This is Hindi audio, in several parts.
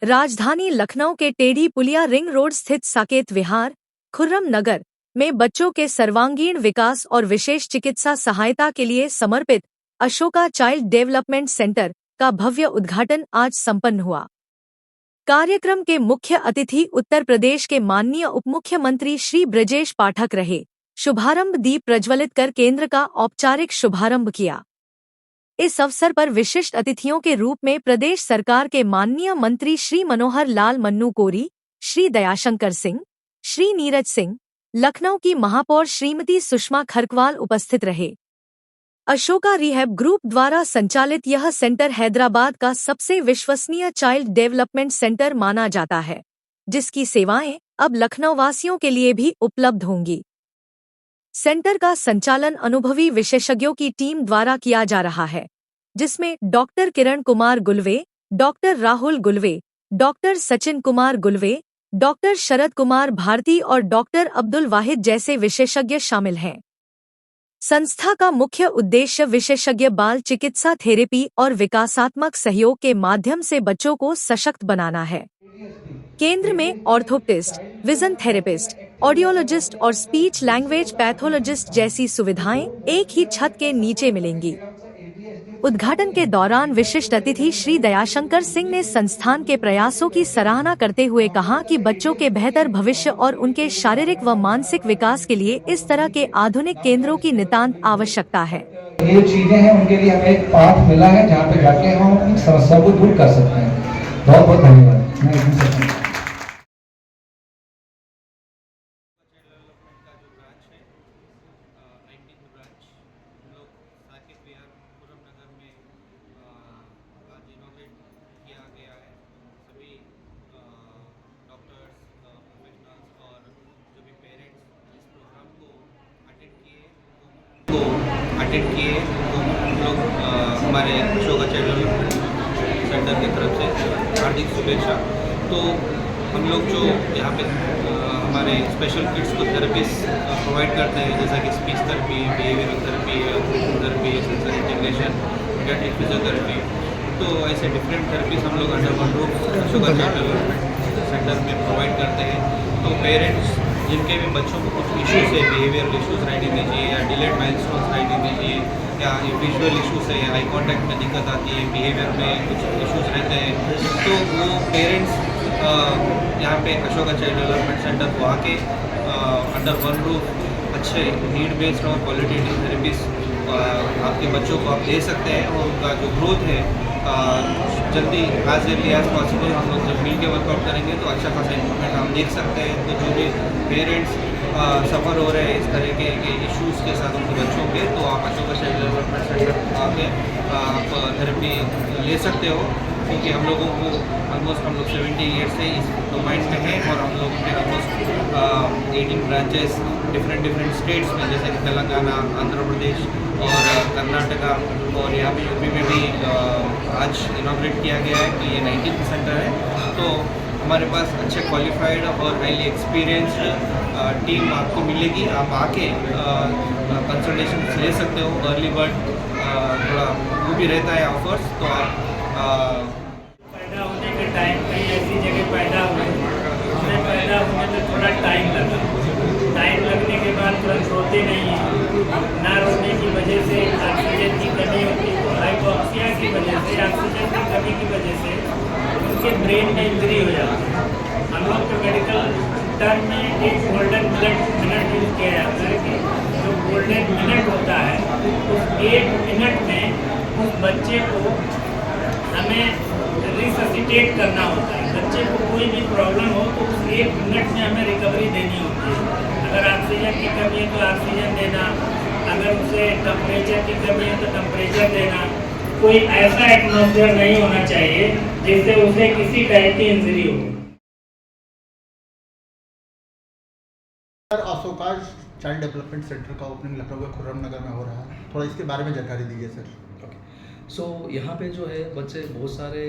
राजधानी लखनऊ के टेढ़ी पुलिया रिंग रोड स्थित साकेत विहार, खुर्रम नगर में बच्चों के सर्वांगीण विकास और विशेष चिकित्सा सहायता के लिए समर्पित अशोका चाइल्ड डेवलपमेंट सेंटर का भव्य उद्घाटन आज संपन्न हुआ। कार्यक्रम के मुख्य अतिथि उत्तर प्रदेश के माननीय उपमुख्यमंत्री श्री ब्रजेश पाठक रहे। शुभारंभ दीप प्रज्वलित कर केंद्र का औपचारिक शुभारंभ किया। इस अवसर पर विशिष्ट अतिथियों के रूप में प्रदेश सरकार के माननीय मंत्री श्री मनोहर लाल मन्नू कोरी, श्री दयाशंकर सिंह, श्री नीरज सिंह, लखनऊ की महापौर श्रीमती सुषमा खरकवाल उपस्थित रहे। अशोका रिहैब ग्रुप द्वारा संचालित यह सेंटर हैदराबाद का सबसे विश्वसनीय चाइल्ड डेवलपमेंट सेंटर माना जाता है, जिसकी सेवाएं अब लखनऊ वासियों के लिए भी उपलब्ध होंगी। सेंटर का संचालन अनुभवी विशेषज्ञों की टीम द्वारा किया जा रहा है, जिसमें doctor Kiran Kumar Gulve, doctor Rahul Gulve, doctor Sachin Kumar Gulve, doctor Sharad Kumar Bharti और डॉक्टर अब्दुल वाहिद जैसे विशेषज्ञ शामिल हैं। संस्था का मुख्य उद्देश्य विशेषज्ञ बाल चिकित्सा थेरेपी और विकासात्मक सहयोग के माध्यम से बच्चों को सशक्त बनाना है। केंद्र में ऑर्थोप्टिस्ट, विजन थेरेपिस्ट, ऑडियोलॉजिस्ट और स्पीच लैंग्वेज पैथोलॉजिस्ट जैसी सुविधाएं एक ही छत के नीचे मिलेंगी। उद्घाटन के दौरान विशिष्ट अतिथि श्री दयाशंकर सिंह ने संस्थान के प्रयासों की सराहना करते हुए कहा कि बच्चों के बेहतर भविष्य और उनके शारीरिक व मानसिक विकास के लिए इस तरह के आधुनिक केंद्रों की नितांत आवश्यकता है। ये चीजें हैं, उनके लिए हमें एक पाठ मिला है जहाँ पे जाके हम इन समस्याओं को दूर कर सकते हैं। बहुत बहुत धन्यवाद। अटेंड किए तो हम लोग हमारे अशोका चाइल्ड डेवलपमेंट सेंटर की तरफ से हार्दिक शुभेच्छा। तो हम लोग जो यहाँ पे हमारे स्पेशल किड्स को थेरेपीज प्रोवाइड करते हैं, जैसा कि speech therapy, behavioural therapy, therapy, sensor integration, paediatric physiotherapy, तो ऐसे डिफरेंट थेरेपीज हम लोग under one roof Ashoka child development centre में प्रोवाइड करते हैं। तो पेरेंट्स जिनके भी बच्चों को कुछ इश्यूज है, बिहेवियरल इश्यूज राइटिंग दीजिए या डिलेड माइलस्टोन्स राइटिंग दीजिए, या विजुअल इश्यूज है या आई कॉन्टैक्ट में दिक्कत आती है, बिहेवियर में कुछ इश्यूज रहते हैं, तो वो पेरेंट्स यहाँ पे अशोका चाइल्ड डेवलपमेंट सेंटर को आके अंडर वन रूफ अच्छे नीड बेस्ड और क्वालिटेटिव थेरेपीज आपके बच्चों को आप दे सकते हैं। और उनका जो ग्रोथ है जल्दी एज अर्ली एज पॉसिबल हम लोग जब मिल के वर्कआउट करेंगे तो अच्छा खासा इम्प्रूवमेंट हम देख सकते हैं। तो जो भी पेरेंट्स सफ़र हो रहे हैं इस तरह के इश्यूज़ के साथ उनके बच्चों के, तो आप अशोका चाइल्ड डेवलपमेंट सेंटर आके आप थेरेपी ले सकते हो, क्योंकि हम लोगों को ऑलमोस्ट हम लोग 70 ईयर्स से इस डोमाइन में हैं और हम लोग के ऑलमोस्ट 18 ब्रांचेस डिफरेंट स्टेट्स में, जैसे कि तेलंगाना, आंध्र प्रदेश और कर्नाटका, और यहाँ पे यूपी में भी आज इनॉग्रेट किया गया है कि ये 19th सेंटर है। तो हमारे पास अच्छे क्वालिफाइड और हाईली एक्सपीरियंस्ड टीम आपको मिलेगी। आप आके कंसल्टेशन ले सकते हो। अर्ली बर्ड थोड़ा वो भी रहता है ऑफर्स, तो आप पैदा होने के टाइम कहीं ऐसी जगह पैदा हुए, उसमें पैदा होने में थोड़ा टाइम लगा। टाइम लगने के बाद तुरंत रोते नहीं हैं। ना रोने की वजह से ऑक्सीजन की कमी होती है, तो हाइपोक्सिया की वजह से, ऑक्सीजन की कमी की वजह से उनके ब्रेन में इंजरी हो जाती है। हम लोग के मेडिकल टर्म में एक गोल्डन मिनट यूज किया जाता है कि जो गोल्डन मिनट होता है, उस 1 मिनट में उस बच्चे को हमें रिससिटेट करना होता है। बच्चे को कोई भी प्रॉब्लम हो तो उस 1 मिनट में हमें रिकवरी देनी होती है। अगर ऑक्सीजन की कमी है तो ऑक्सीजन देना, अगर उसे टेम्परेचर की कमी है तो टेम्परेचर देना। कोई ऐसा एटमॉस्फेयर नहीं होना चाहिए जिससे उसे किसी टाइप की इंजरी हो। Sir, Ashoka child development centre का ओपनिंग लखनऊ के खुर्रम नगर में हो रहा है, थोड़ा इसके बारे में जानकारी दीजिए सर। यहाँ पे जो है बच्चे बहुत सारे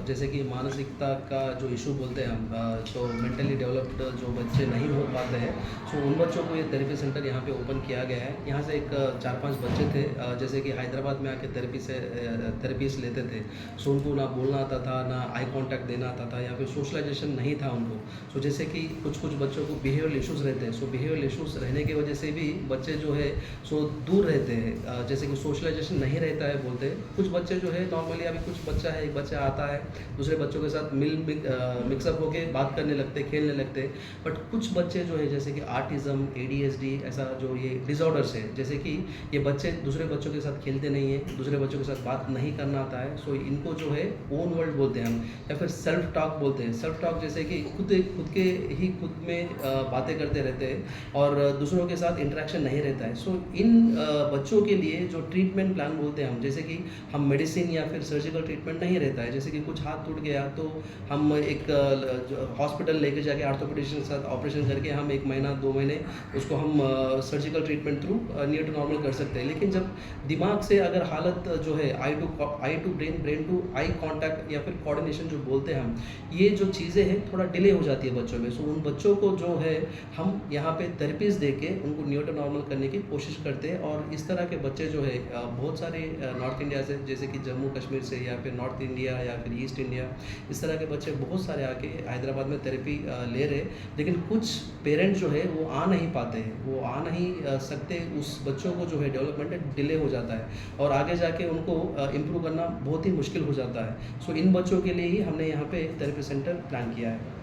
जैसे कि मानसिकता का जो इशू बोलते हैं हम, तो मेंटली डेवलप्ड जो बच्चे नहीं हो पाते हैं, सो उन बच्चों को ये थेरेपी सेंटर यहाँ पे ओपन किया गया है। यहाँ से एक 4-5 बच्चे थे जैसे कि हैदराबाद में आके थेरेपीज लेते थे। सो उनको ना बोलना आता था, ना आई कांटेक्ट देना आता था, या फिर सोशलाइजेशन नहीं था उनको। सो जैसे कि कुछ बच्चों को बिहेवियरल इश्यूज़ रहते हैं, सो बिहेवियरल इश्यूज़ रहने की वजह से भी बच्चे जो है सो दूर रहते हैं, जैसे कि सोशलाइजेशन नहीं रहता है बोलते हैं। कुछ बच्चे जो है नॉर्मली, अभी कुछ बच्चा है, एक बच्चा आता है दूसरे बच्चों के साथ मिक्सअप होके बात करने लगते, खेलने लगते। बट कुछ बच्चे जो है जैसे कि आर्टिज्म, ADHD ऐसा जो ये डिसऑर्डर्स है, जैसे कि ये बच्चे दूसरे बच्चों के साथ खेलते नहीं है, दूसरे बच्चों के साथ बात नहीं करना आता है। सो इनको जो है ओन वर्ल्ड बोलते हैं हम, या फिर सेल्फ टॉक बोलते हैं। सेल्फ टॉक जैसे कि खुद में बातें करते रहते हैं और दूसरों के साथ इंटरेक्शन नहीं रहता है। सो इन बच्चों के लिए जो ट्रीटमेंट प्लान बोलते हैं हम, जैसे कि हम मेडिसिन या फिर सर्जिकल ट्रीटमेंट नहीं रहता है। जैसे कि कुछ हाथ टूट गया तो हम एक हॉस्पिटल लेके जाके ऑर्थोपेडिशियन के साथ ऑपरेशन करके हम 1 महीना 2 महीने उसको हम surgical treatment through near to normal कर सकते हैं। लेकिन जब दिमाग से अगर हालत जो है eye to brain, brain to eye contact या फिर कोऑर्डिनेशन जो बोलते हैं हम, ये जो चीज़ें हैं थोड़ा डिले हो जाती है बच्चों में। सो उन बच्चों को जो है हम यहाँ पे थेरेपीज दे के उनको नियर टू नॉर्मल करने की कोशिश करते हैं। और इस तरह के बच्चे जो है बहुत सारे नॉर्थ इंडिया से, जैसे कि जम्मू कश्मीर से या फिर नॉर्थ इंडिया या फिर ईस्ट इंडिया, इस तरह के बच्चे बहुत सारे आके हैदराबाद में थेरेपी ले रहे। लेकिन कुछ पेरेंट्स जो है वो आ नहीं पाते हैं, वो आ नहीं सकते। उस बच्चों को जो है डेवलपमेंट डिले हो जाता है और आगे जाके उनको इम्प्रूव करना बहुत ही मुश्किल हो जाता है। सो इन बच्चों के लिए ही हमने यहाँ पे थेरेपी सेंटर प्लान किया है।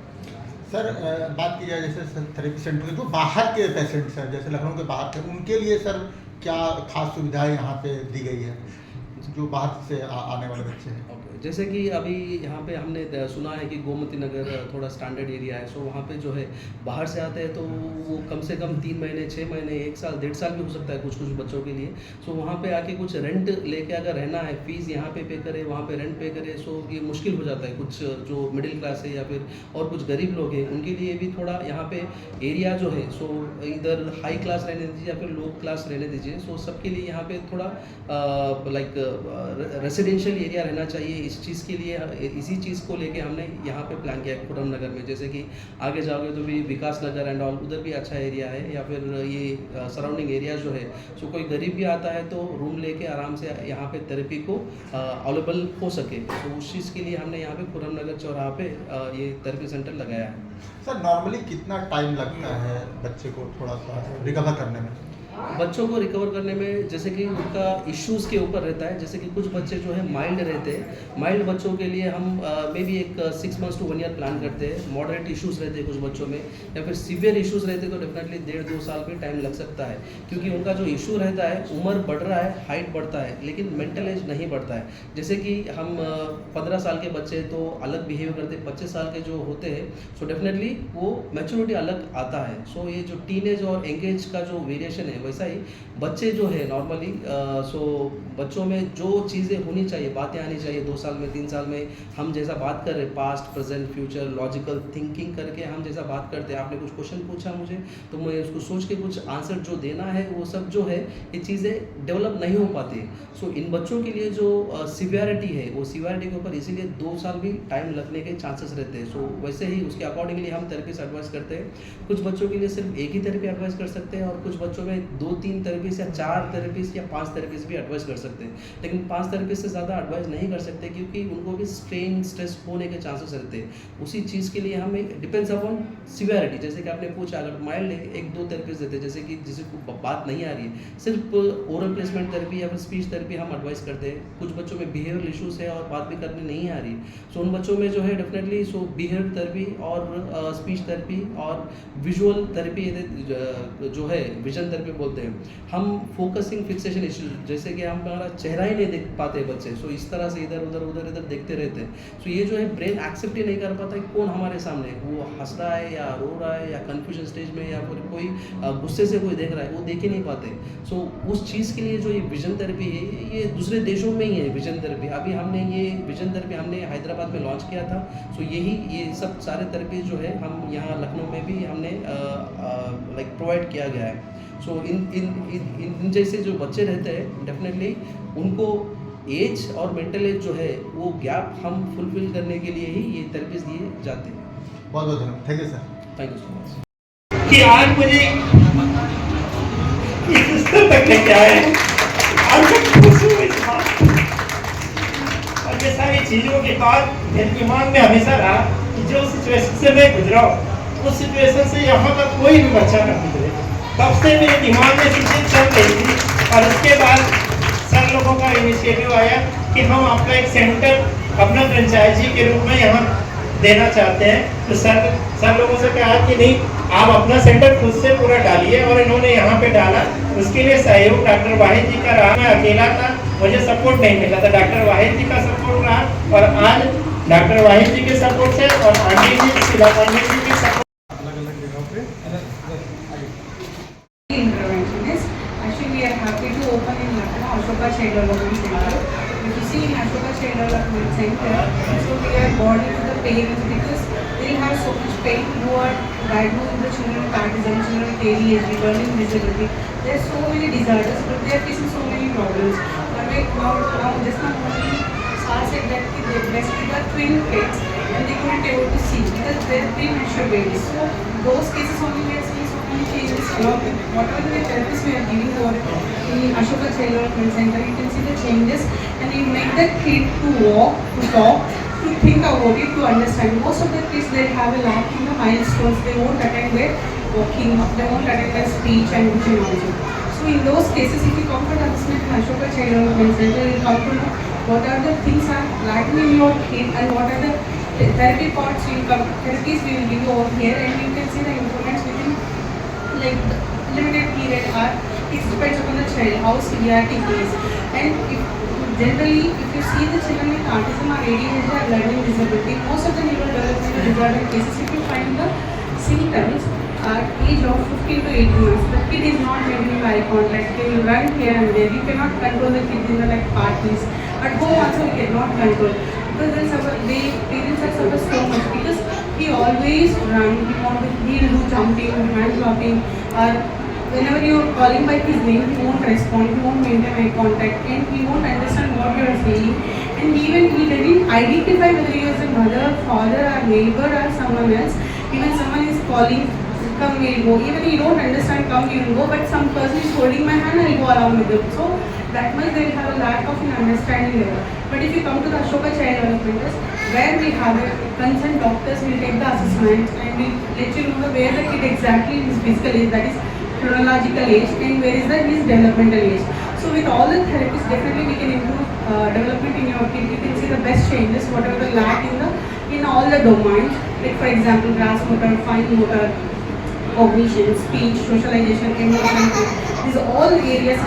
सर बात की जाए जैसे थेरेपी सेंटर के जो बाहर के पेशेंट्स हैं, जैसे लखनऊ के बाहर के, उनके लिए सर क्या खास सुविधाएं यहाँ पे दी गई है जो बाहर से आने वाले बच्चे हैं? जैसे कि अभी यहाँ पे हमने सुना है कि गोमती नगर थोड़ा स्टैंडर्ड एरिया है। सो वहाँ पे जो है बाहर से आते हैं तो वो कम से कम 3 महीने, 6 महीने, 1 साल, 1.5 साल भी हो सकता है कुछ बच्चों के लिए। सो वहाँ पे आके कुछ रेंट लेके अगर रहना है, फीस यहाँ पे करे, वहाँ पे रेंट पे करे, सो ये मुश्किल हो जाता है। कुछ जो मिडिल क्लास है या फिर और कुछ गरीब लोग हैं, उनके लिए भी थोड़ा यहाँ पे एरिया जो है सो इधर हाई क्लास रहने दीजिए या फिर लो क्लास रहने दीजिए। सो सबके लिए यहाँ पे थोड़ा लाइक रेसिडेंशियल एरिया रहना चाहिए। इस चीज़ के लिए, इसी चीज़ को लेके हमने यहाँ पे प्लान किया है खुर्रम नगर में। जैसे कि आगे जाओगे तो भी विकास नगर एंड ऑल, उधर भी अच्छा एरिया है, या फिर ये सराउंडिंग एरिया जो है, सो कोई गरीब भी आता है तो रूम लेके आराम से यहाँ पे थेरेपी को अवेलेबल हो सके। तो उस चीज़ के लिए हमने यहाँ पे खुर्रम नगर चौराहा पे ये थेरेपी सेंटर लगाया है। सर नॉर्मली कितना टाइम लगता है बच्चे को थोड़ा सा रिकवर करने में? बच्चों को रिकवर करने में जैसे कि उनका इश्यूज़ के ऊपर रहता है। जैसे कि कुछ बच्चे जो है माइल्ड रहते हैं, माइल्ड बच्चों के लिए हम मे बी एक 6 months to 1 year प्लान करते हैं। मॉडरेट इश्यूज़ रहते हैं कुछ बच्चों में, या फिर सीवियर इश्यूज़ रहते हैं तो डेफिनेटली 1.5-2 साल भी टाइम लग सकता है। क्योंकि उनका जो इशू रहता है, उम्र बढ़ रहा है, हाइट बढ़ता है, लेकिन मेंटल एज नहीं बढ़ता है। जैसे कि हम 15 साल के बच्चे तो अलग बिहेव करते हैं, 25 साल के जो होते हैं सो डेफिनेटली वो मैच्योरिटी अलग आता है। सो ये जो टीनेज और एंगेज का जो वेरिएशन है, वैसा ही बच्चे जो है नॉर्मली सो बच्चों में जो चीज़ें होनी चाहिए, बातें आनी चाहिए 2 साल में, 3 साल में, हम जैसा बात कर रहे हैं past, present, future, logical thinking करके हम जैसा बात करते हैं। आपने कुछ क्वेश्चन पूछा मुझे तो मैं उसको सोच के कुछ आंसर जो देना है, वो सब जो है ये चीज़ें डेवलप नहीं हो पाती। सो इन बच्चों के लिए जो सिवियरिटी है, वो सिवियरिटी के ऊपर इसीलिए 2 साल भी टाइम लगने के चांसेस रहते हैं। सो वैसे ही उसके अकॉर्डिंगली हम थेरेपीज एडवाइस करते हैं। कुछ बच्चों के लिए सिर्फ एक ही थेरेपी एडवाइस कर सकते हैं और कुछ बच्चों में 2-3 थेरेपीज या 4 थेरेपीज या 5 थेरेपीज भी एडवाइस कर सकते हैं। लेकिन 5 थेरेपीज से ज़्यादा एडवाइस नहीं कर सकते क्योंकि उनको भी स्ट्रेन, स्ट्रेस होने के चांसेस रहते हैं। उसी चीज़ के लिए हमें डिपेंड्स अपॉन सिवियरिटी। जैसे कि आपने पूछा, अगर माइल्ड है 1-2 थेरेपीज देते हैं। जैसे कि जिसे को बात नहीं आ रही है, सिर्फ ओरल प्लेसमेंट थेरेपी या फिर स्पीच थेरेपी हम एडवाइस करते हैं। कुछ बच्चों में बिहेवियरल इशूज़ है और बात भी करने नहीं आ रही, सो उन बच्चों में जो है डेफिनेटली सो बिहेवियर थेरेपी और स्पीच थेरेपी और विजुअल थेरेपी जो है विजन थेरेपी बोलते हैं हम। फोकसिंग फिक्सेशन इश्यूज, जैसे कि हम हमारा चेहरा ही नहीं देख पाते बच्चे, सो इस तरह से इधर उधर देखते रहते हैं। सो ये जो है ब्रेन एक्सेप्ट ही नहीं कर पाता कि कौन हमारे सामने है, वो हंस रहा है या रो रहा है या कन्फ्यूजन स्टेज में या फिर कोई गुस्से से कोई देख रहा है, वो देख ही नहीं पाते। सो उस चीज़ के लिए जो ये विजन थेरेपी है, ये दूसरे देशों में ही है विजन थेरेपी। अभी हमने ये विजन थेरेपी हमने हैदराबाद में लॉन्च किया था। सो ये सब सारे थेरेपी जो है हम यहाँ लखनऊ में भी हमने लाइक प्रोवाइड किया गया है। सो इन जैसे जो बच्चे रहते हैं डेफिनेटली उनको एज और मेंटल एज जो है वो गैप हम फुलफिल करने के लिए ही ये थेरेपीज दिए जाते हैं। बहुत बहुत धन्यवाद, thank you sir. Thank you so much. कि आज मुझे इस स्तर तक लेके आए हैं। आज मैं खुश हूँ इस बात। और ये सारी चीजों के बाद मेरे दिमाग में हमेशा रहा कि जो सिचुएशन से मैं गुजरा हूँ उस सिचुएशन से यहाँ का कोई भी बच्चा न गुजरे। तब से मेरे दिमाग में चीजें चल रही थी और उसके बाद सर लोगों का इनिशिएटिव आया कि हम आपका एक सेंटर अपना फ्रेंचाइजी के रूप में यहाँ देना चाहते हैं। तो सर लोगों से कहा कि नहीं, आप अपना सेंटर खुद से पूरा डालिए, और इन्होंने यहाँ पे डाला। उसके लिए सहयोग डॉक्टर वाहिद जी का रहा। मैं अकेला था, मुझे सपोर्ट नहीं मिला था, डॉक्टर वाहिद जी का सपोर्ट रहा, और आज डॉक्टर वाहिद जी के सपोर्ट से और आंटी जी, शिला पांडे जी के support interventionist. Actually, we are happy to open in Lucknow Ashoka Child Development Center. If you see in Ashoka Child Development Center, so we are boarding to the parents because they have so much pain who are diagnosed with the children with autism, children with ADHD, learning disability. There are so many disorders, but they are facing so many problems. Now just now only Sir said that they breastfeed are twin kids and they couldn't able to see because they are premature babies. So those cases only we are seeing so many changes. Whatever the therapies we are giving over in Ashoka Child Development Center, you can see the changes and you make the kid to walk, to talk, to think about it, to understand. Most of the kids they have a lack in the milestones. They won't attend their walking, they won't attend their speech and vision also. So in those cases, if you come for the assessment in Ashoka Child Development Center, you come to know what are the things are lacking in your kid and what are the therapy parts therapies we will give you over here, and you can see the improvements within like limited period, or it depends upon the child how severity is. And generally if you see the children with autism or ADHD or learning disability, most of the neurodevelopmental disorder cases, if you find the symptoms at age of 15 to 18 months, the kid is not making eye contact, they will run here and there, you cannot control the kid in the like parties. At home also we cannot control because then parents are suffer so much because he always run, he will do jumping, hand clapping, or whenever you are calling by his name, he won't respond, he won't maintain eye contact, and he won't understand what you are saying. And even he didn't identify whether he was a mother, father, or neighbor, or someone else. Even someone is calling, come, we'll go. Even he don't understand, come, we will go. But some person is holding my hand, I'll go along with him. So that much they will have a lack of an understanding level. But if you come to the Ashoka Child Development Center, where we have a concerned doctors will take the assessment and will let you know where the kid exactly his physical age, that is chronological age, and where is his developmental age. So with all the therapies, definitely we can improve development in your kid. You can see the best changes, whatever the lack in all the domains. Like for example, grass motor, fine motor, cognition, speech, socialization, emotion. These are all areas.